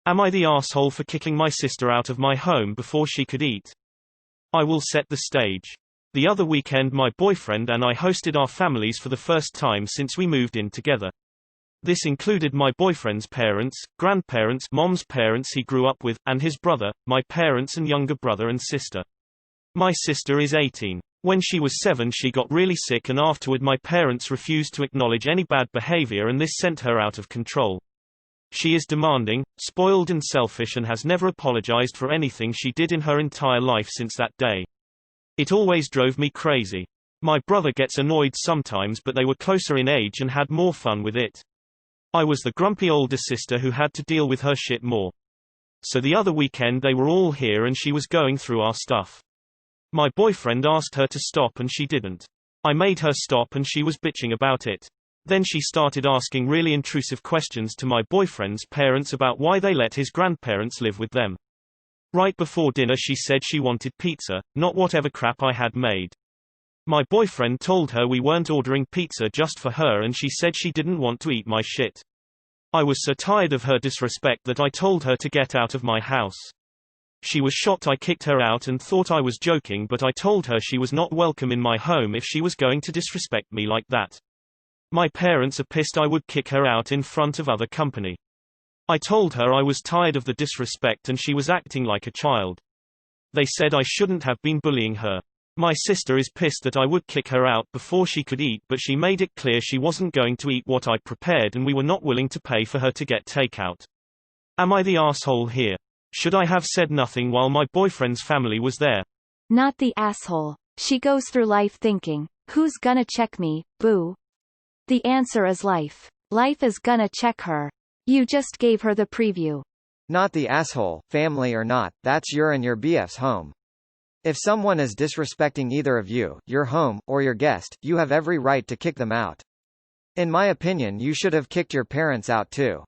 Am I the asshole for kicking my sister out of my home before she could eat? I will set the stage. The other weekend my boyfriend and I hosted our families for the first time since we moved in together. This included my boyfriend's parents, grandparents, mom's parents he grew up with, and his brother, my parents and younger brother and sister. My sister is 18. When she was 7 she got really sick and afterward my parents refused to acknowledge any bad behavior and this sent her out of control. She is demanding, spoiled and selfish and has never apologized for anything she did in her entire life since that day. It always drove me crazy. My brother gets annoyed sometimes but they were closer in age and had more fun with it. I was the grumpy older sister who had to deal with her shit more. So the other weekend they were all here and she was going through our stuff. My boyfriend asked her to stop and she didn't. I made her stop and she was bitching about it. Then she started asking really intrusive questions to my boyfriend's parents about why they let his grandparents live with them. Right before dinner she said she wanted pizza, not whatever crap I had made. My boyfriend told her we weren't ordering pizza just for her and she said she didn't want to eat my shit. I was so tired of her disrespect that I told her to get out of my house. She was shocked I kicked her out and thought I was joking but I told her she was not welcome in my home if she was going to disrespect me like that. My parents are pissed I would kick her out in front of other company. I told her I was tired of the disrespect and she was acting like a child. They said I shouldn't have been bullying her. My sister is pissed that I would kick her out before she could eat but she made it clear she wasn't going to eat what I prepared and we were not willing to pay for her to get takeout. Am I the asshole here? Should I have said nothing while my boyfriend's family was there? Not the asshole. She goes through life thinking, who's gonna check me, boo? The answer is life. Life is gonna check her. You just gave her the preview. Not the asshole, family or not, that's your and your BF's home. If someone is disrespecting either of you, your home, or your guest, you have every right to kick them out. In my opinion you should have kicked your parents out too.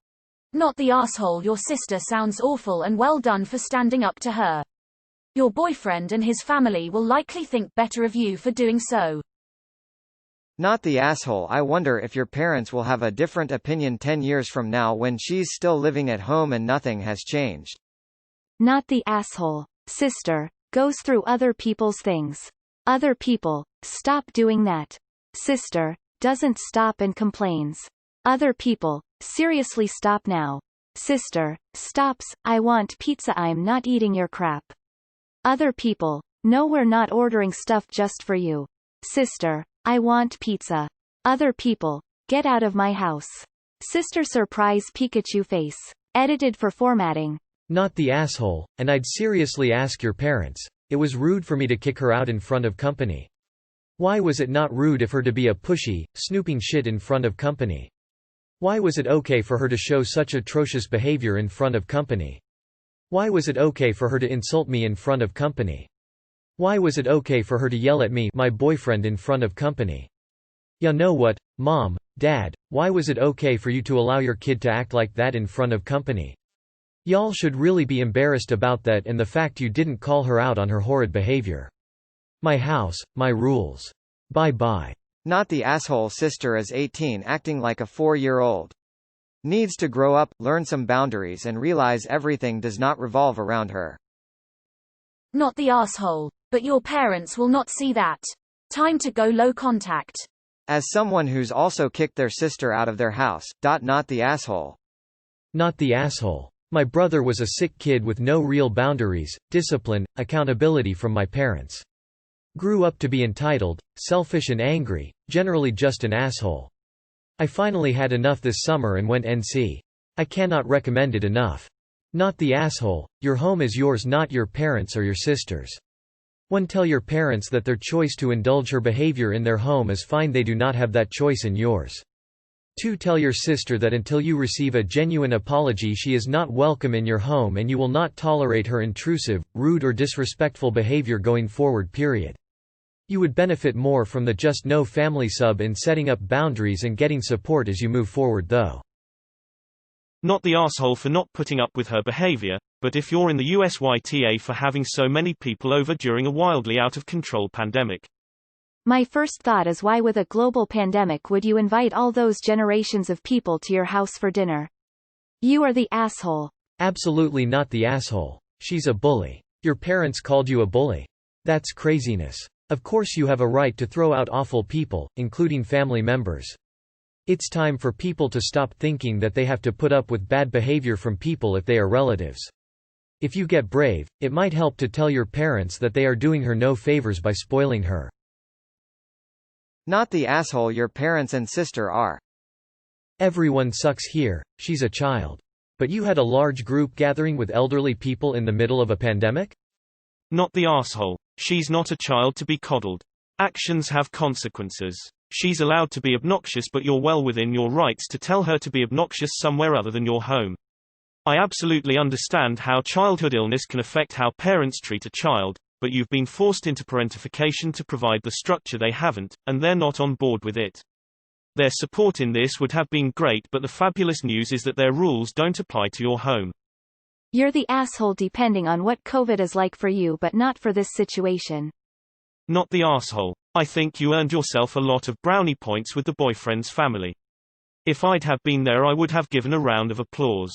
Not the asshole. Your sister sounds awful and well done for standing up to her. Your boyfriend and his family will likely think better of you for doing so. Not the asshole. I wonder if your parents will have a different opinion 10 years from now when she's still living at home and nothing has changed. Not the asshole. Sister, goes through other people's things. Other people, stop doing that. Sister, doesn't stop and complains. Other people, seriously stop now. Sister, stops, I want pizza, I'm not eating your crap. Other people, no, we're not ordering stuff just for you. Sister, I want pizza. Other people, get out of my house. Sister, surprise Pikachu face. Edited for formatting. Not the asshole, and I'd seriously ask your parents. It was rude for me to kick her out in front of company. Why was it not rude of her to be a pushy, snooping shit in front of company? Why was it okay for her to show such atrocious behavior in front of company? Why was it okay for her to insult me in front of company? Why was it okay for her to yell at me, my boyfriend, in front of company? Ya know what, Mom, Dad, why was it okay for you to allow your kid to act like that in front of company? Y'all should really be embarrassed about that and the fact you didn't call her out on her horrid behavior. My house, my rules. Bye-bye. Not the asshole. Sister is 18 acting like a 4-year-old. Needs to grow up, learn some boundaries and realize everything does not revolve around her. Not the asshole. But your parents will not see that. Time to go low contact. As someone who's also kicked their sister out of their house, not the asshole. Not the asshole. My brother was a sick kid with no real boundaries, discipline, accountability from my parents. Grew up to be entitled, selfish and angry, generally just an asshole. I finally had enough this summer and went NC. I cannot recommend it enough. Not the asshole. Your home is yours, not your parents or your sister's. 1. Tell your parents that their choice to indulge her behavior in their home is fine, they do not have that choice in yours. 2. Tell your sister that until you receive a genuine apology she is not welcome in your home and you will not tolerate her intrusive, rude or disrespectful behavior going forward. Period. You would benefit more from the Just No family sub in setting up boundaries and getting support as you move forward though. Not the asshole for not putting up with her behavior, but if you're in the USYTA for having so many people over during a wildly out of control pandemic. My first thought is, why with a global pandemic would you invite all those generations of people to your house for dinner? You are the asshole. Absolutely not the asshole. She's a bully. Your parents called you a bully? That's craziness. Of course you have a right to throw out awful people, including family members. It's time for people to stop thinking that they have to put up with bad behavior from people if they are relatives. If you get brave, it might help to tell your parents that they are doing her no favors by spoiling her. Not the asshole your parents and sister are. Everyone sucks here, she's a child. But you had a large group gathering with elderly people in the middle of a pandemic? Not the asshole. She's not a child to be coddled. Actions have consequences. She's allowed to be obnoxious, but you're well within your rights to tell her to be obnoxious somewhere other than your home. I absolutely understand how childhood illness can affect how parents treat a child, but you've been forced into parentification to provide the structure they haven't, and they're not on board with it. Their support in this would have been great, but the fabulous news is that their rules don't apply to your home. You're the asshole depending on what COVID is like for you, but not for this situation. Not the asshole. I think you earned yourself a lot of brownie points with the boyfriend's family. If I'd have been there, I would have given a round of applause.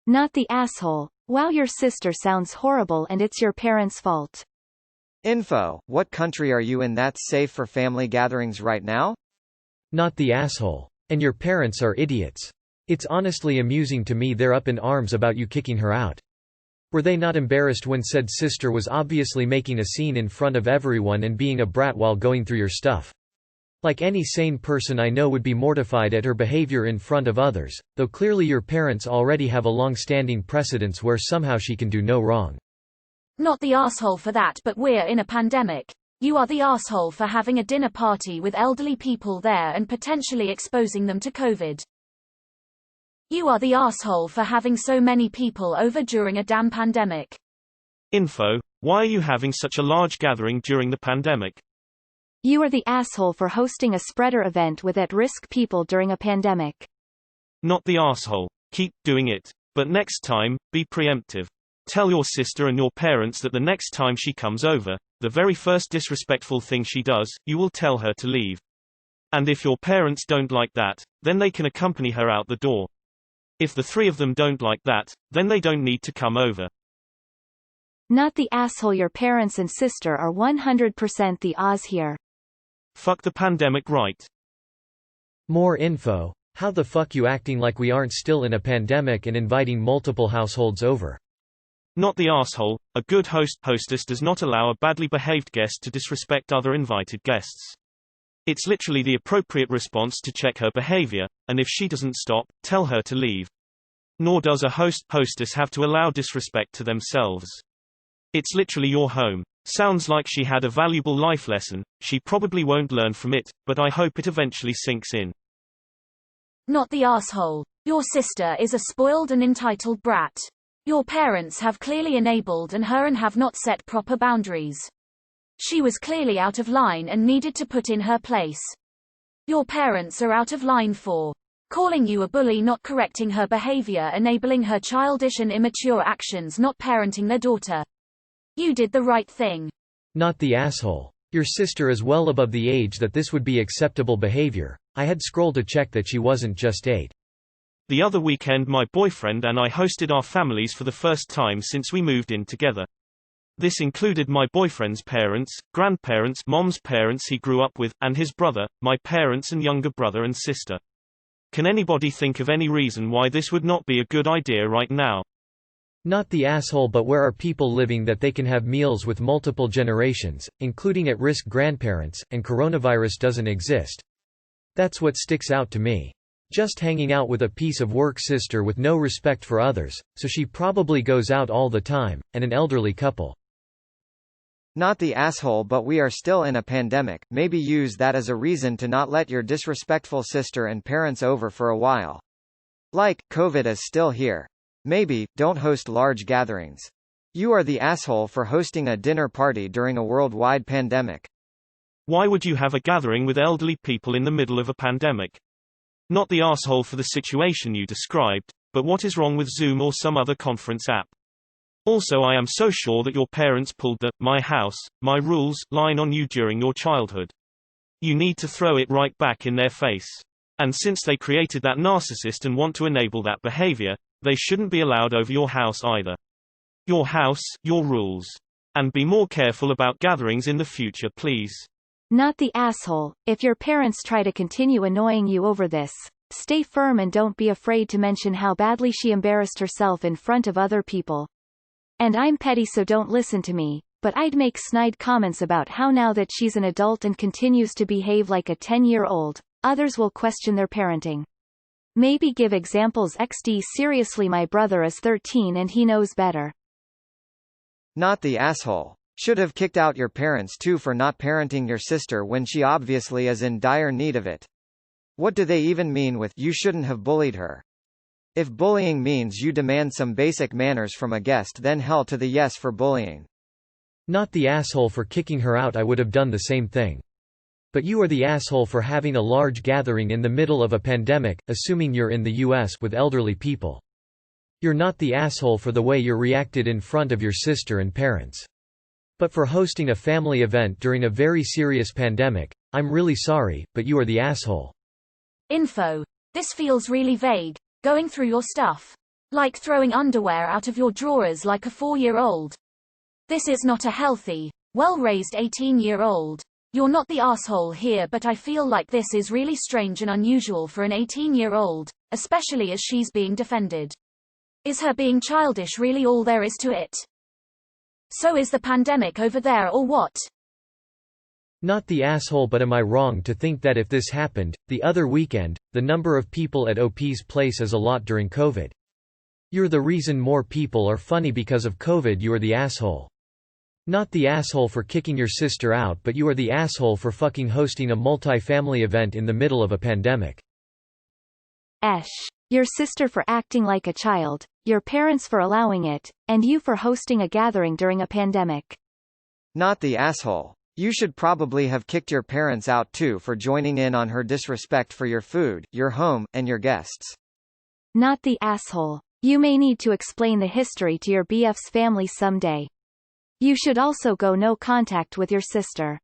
Not the asshole. Wow, your sister sounds horrible and it's your parents' fault. Info: what country are you in that's safe for family gatherings right now? Not the asshole. And your parents are idiots. It's honestly amusing to me they're up in arms about you kicking her out. Were they not embarrassed when said sister was obviously making a scene in front of everyone and being a brat while going through your stuff? Like any sane person I know would be mortified at her behavior in front of others, though clearly your parents already have a long-standing precedence where somehow she can do no wrong. Not the asshole for that, but we're in a pandemic. You are the asshole for having a dinner party with elderly people there and potentially exposing them to COVID. You are the asshole for having so many people over during a damn pandemic. Info: why are you having such a large gathering during the pandemic? You are the asshole for hosting a spreader event with at-risk people during a pandemic. Not the asshole. Keep doing it. But next time, be preemptive. Tell your sister and your parents that the next time she comes over, the very first disrespectful thing she does, you will tell her to leave. And if your parents don't like that, then they can accompany her out the door. If the three of them don't like that, then they don't need to come over. Not the asshole your parents and sister are 100% the Oz here. Fuck the pandemic right. More info: how the fuck you acting like we aren't still in a pandemic and inviting multiple households over? Not the asshole. A good hostess does not allow a badly behaved guest to disrespect other invited guests. It's literally the appropriate response to check her behavior, and if she doesn't stop, tell her to leave. Nor does a hostess have to allow disrespect to themselves. It's literally your home. Sounds like she had a valuable life lesson. She probably won't learn from it, but I hope it eventually sinks in. Not the asshole. Your sister is a spoiled and entitled brat. Your parents have clearly enabled her and have not set proper boundaries. She was clearly out of line and needed to put in her place. Your parents are out of line for calling you a bully, not correcting her behavior, enabling her childish and immature actions, not parenting their daughter. You did the right thing. Not the asshole. Your sister is well above the age that this would be acceptable behavior. I had scrolled to check that she wasn't just 8. The other weekend my boyfriend and I hosted our families for the first time since we moved in together. This included my boyfriend's parents, grandparents, mom's parents he grew up with, and his brother, my parents and younger brother and sister. Can anybody think of any reason why this would not be a good idea right now? Not the asshole, but where are people living that they can have meals with multiple generations, including at-risk grandparents, and coronavirus doesn't exist? That's what sticks out to me. Just hanging out with a piece of work sister with no respect for others, so she probably goes out all the time, and an elderly couple. Not the asshole, but we are still in a pandemic. Maybe use that as a reason to not let your disrespectful sister and parents over for a while. Like, COVID is still here. Maybe, don't host large gatherings. You are the asshole for hosting a dinner party during a worldwide pandemic. Why would you have a gathering with elderly people in the middle of a pandemic? Not the asshole for the situation you described, but what is wrong with Zoom or some other conference app? Also, I am so sure that your parents pulled the "my house, my rules" line on you during your childhood. You need to throw it right back in their face. And since they created that narcissist and want to enable that behavior, They shouldn't be allowed over your house either. Your house, your rules. And be more careful about gatherings in the future, please. Not the asshole. If your parents try to continue annoying you over this, stay firm and don't be afraid to mention how badly she embarrassed herself in front of other people. And I'm petty, so don't listen to me, but I'd make snide comments about how now that she's an adult and continues to behave like a 10-year-old, others will question their parenting. Maybe give examples. XD seriously, my brother is 13 and he knows better. Not the asshole. Should have kicked out your parents too for not parenting your sister when she obviously is in dire need of it. What do they even mean with "you shouldn't have bullied her"? If bullying means you demand some basic manners from a guest, then hell to the yes for bullying. Not the asshole for kicking her out. I would have done the same thing. But you are the asshole for having a large gathering in the middle of a pandemic, assuming you're in the US, with elderly people. You're not the asshole for the way you reacted in front of your sister and parents. But for hosting a family event during a very serious pandemic, I'm really sorry, but you are the asshole. Info. This feels really vague. Going through your stuff. Like throwing underwear out of your drawers like a 4-year-old. This is not a healthy, well-raised 18-year-old. You're not the asshole here, but I feel like this is really strange and unusual for an 18-year-old, especially as she's being defended. Is her being childish really all there is to it? So is the pandemic over there or what? Not the asshole, but am I wrong to think that if this happened, the other weekend, the number of people at OP's place is a lot during COVID? You're the reason more people are funny because of COVID. You are the asshole. Not the asshole for kicking your sister out, but you are the asshole for fucking hosting a multi-family event in the middle of a pandemic. Your sister for acting like a child, your parents for allowing it, and you for hosting a gathering during a pandemic. Not the asshole. You should probably have kicked your parents out too for joining in on her disrespect for your food, your home, and your guests. Not the asshole. You may need to explain the history to your BF's family someday. You should also go no contact with your sister.